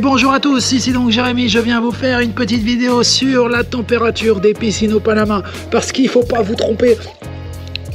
Bonjour à tous, ici donc Jérémy, je viens vous faire une petite vidéo sur la température des piscines au Panama, parce qu'il ne faut pas vous tromper.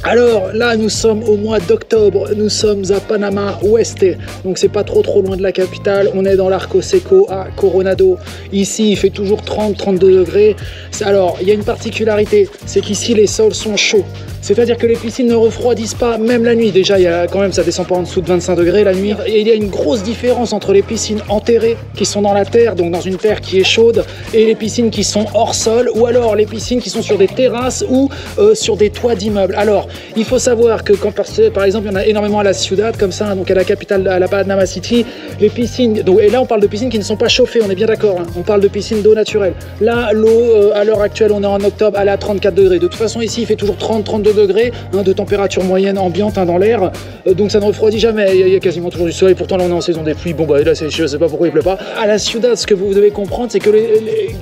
Alors là, nous sommes au mois d'octobre, nous sommes à Panama Oeste, donc c'est pas trop loin de la capitale. On est dans l'Arco Seco à Coronado. Ici, il fait toujours 30-32 degrés. Alors, il y a une particularité, c'est qu'ici, les sols sont chauds. C'est-à-dire que les piscines ne refroidissent pas, même la nuit. Déjà, il y a, quand même, ça descend pas en dessous de 25 degrés la nuit. Et il y a une grosse différence entre les piscines enterrées, qui sont dans la terre, donc dans une terre qui est chaude, et les piscines qui sont hors sol, ou alors les piscines qui sont sur des terrasses ou sur des toits d'immeubles. Alors, il faut savoir que quand, par exemple, il y en a énormément à la Ciudad, comme ça, donc à la capitale, à la Panama City, les piscines, donc, et là on parle de piscines qui ne sont pas chauffées, on est bien d'accord, hein, on parle de piscines d'eau naturelle. Là, l'eau, à l'heure actuelle, on est en octobre, elle est à 34 degrés. De toute façon, ici, il fait toujours 30-32 degrés hein, de température moyenne ambiante hein, dans l'air, donc ça ne refroidit jamais, il y a quasiment toujours du soleil. Pourtant, là, on est en saison des pluies, bon, bah là, je ne sais pas pourquoi il pleut pas. À la Ciudad, ce que vous devez comprendre, c'est que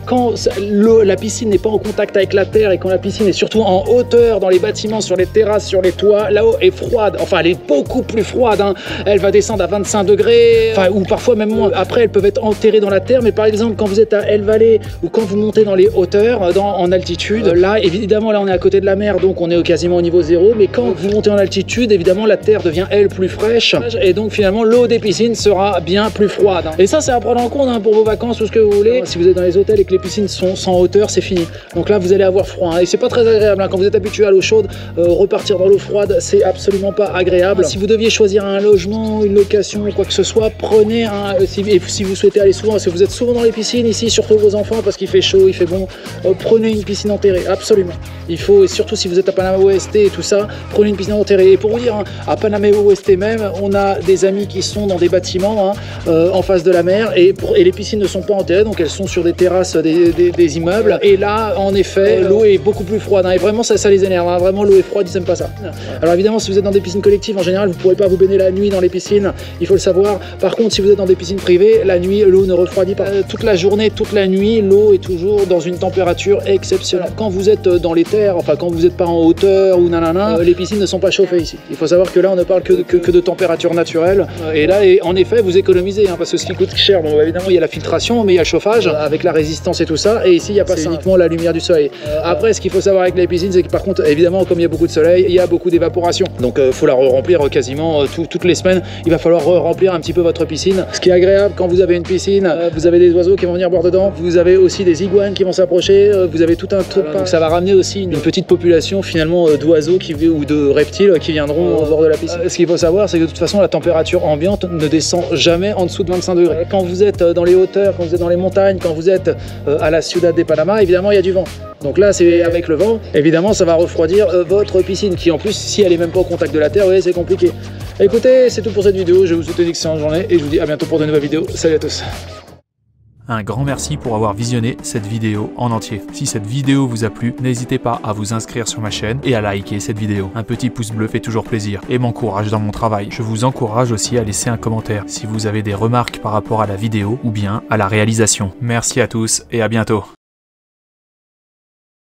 quand la piscine n'est pas en contact avec la terre et quand la piscine est surtout en hauteur, dans les bâtiments, sur les terrasses, sur les toits, là-haut est froide, enfin elle est beaucoup plus froide, hein. Elle va descendre à 25 degrés, enfin, ou parfois même moins. Après elles peuvent être enterrées dans la terre, mais par exemple quand vous êtes à El Valle ou quand vous montez dans les hauteurs, en altitude, là évidemment là on est à côté de la mer, donc on est quasiment au niveau zéro, mais quand vous montez en altitude, évidemment la terre devient elle plus fraîche, et donc finalement l'eau des piscines sera bien plus froide, hein. Et ça c'est à prendre en compte hein, pour vos vacances ou ce que vous voulez. Si vous êtes dans les hôtels et que les piscines sont sans hauteur, c'est fini, donc là vous allez avoir froid, hein. Et c'est pas très agréable hein. Quand vous êtes habitué à l'eau chaude, repartir dans l'eau froide, c'est absolument pas agréable. Si vous deviez choisir un logement, une location, quoi que ce soit, prenez un, si vous souhaitez aller souvent, parce que vous êtes souvent dans les piscines ici, surtout vos enfants, parce qu'il fait chaud, il fait bon, prenez une piscine enterrée, absolument. Il faut, et surtout si vous êtes à Panama Oeste et tout ça, prenez une piscine enterrée. Et pour vous dire, hein, à Panama Oeste même, on a des amis qui sont dans des bâtiments hein, en face de la mer, et les piscines ne sont pas enterrées, donc elles sont sur des terrasses des immeubles. Et là, en effet, l'eau est beaucoup plus froide, hein, et vraiment ça les énerve, hein, vraiment l'eau est froide, ils n'aiment pas ça. Alors évidemment, si vous êtes dans des piscines collectives, en général, vous ne pourrez pas vous baigner la nuit dans les piscines, il faut le savoir. Par contre, si vous êtes dans des piscines privées, la nuit, l'eau ne refroidit pas. Toute la journée, toute la nuit, l'eau est toujours dans une température exceptionnelle. Quand vous êtes dans les terres, enfin quand vous n'êtes pas en hauteur ou nanana, les piscines ne sont pas chauffées ici. Il faut savoir que là, on ne parle que de température naturelle. Et là, en effet, vous économisez, hein, parce que ce qui coûte cher, bon, évidemment, il y a la filtration, mais il y a le chauffage avec la résistance et tout ça. Et ici, il n'y a pas ça, uniquement la lumière du soleil. Après, ce qu'il faut savoir avec les piscines, c'est que par contre, évidemment, comme il y a beaucoup de soleil, il y a beaucoup d'évaporation. Donc, il faut la remplir quasiment toutes les semaines. Il va falloir remplir un petit peu votre piscine. Ce qui est agréable quand vous avez une piscine, vous avez des oiseaux qui vont venir boire dedans, vous avez aussi des iguanes qui vont s'approcher, vous avez tout un truc. Donc ça va ramener aussi une petite population finalement d'oiseaux ou de reptiles qui viendront au bord de la piscine. Ce qu'il faut savoir, c'est que de toute façon la température ambiante ne descend jamais en dessous de 25 degrés. Quand vous êtes dans les hauteurs, quand vous êtes dans les montagnes, quand vous êtes à la Ciudad de Panama, évidemment il y a du vent. Donc là, c'est avec le vent, évidemment, ça va refroidir votre piscine, qui en plus, si elle est même pas au contact de la terre, ouais, c'est compliqué. Écoutez, c'est tout pour cette vidéo. Je vous souhaite une excellente journée et je vous dis à bientôt pour de nouvelles vidéos. Salut à tous. Un grand merci pour avoir visionné cette vidéo en entier. Si cette vidéo vous a plu, n'hésitez pas à vous inscrire sur ma chaîne et à liker cette vidéo. Un petit pouce bleu fait toujours plaisir et m'encourage dans mon travail. Je vous encourage aussi à laisser un commentaire si vous avez des remarques par rapport à la vidéo ou bien à la réalisation. Merci à tous et à bientôt.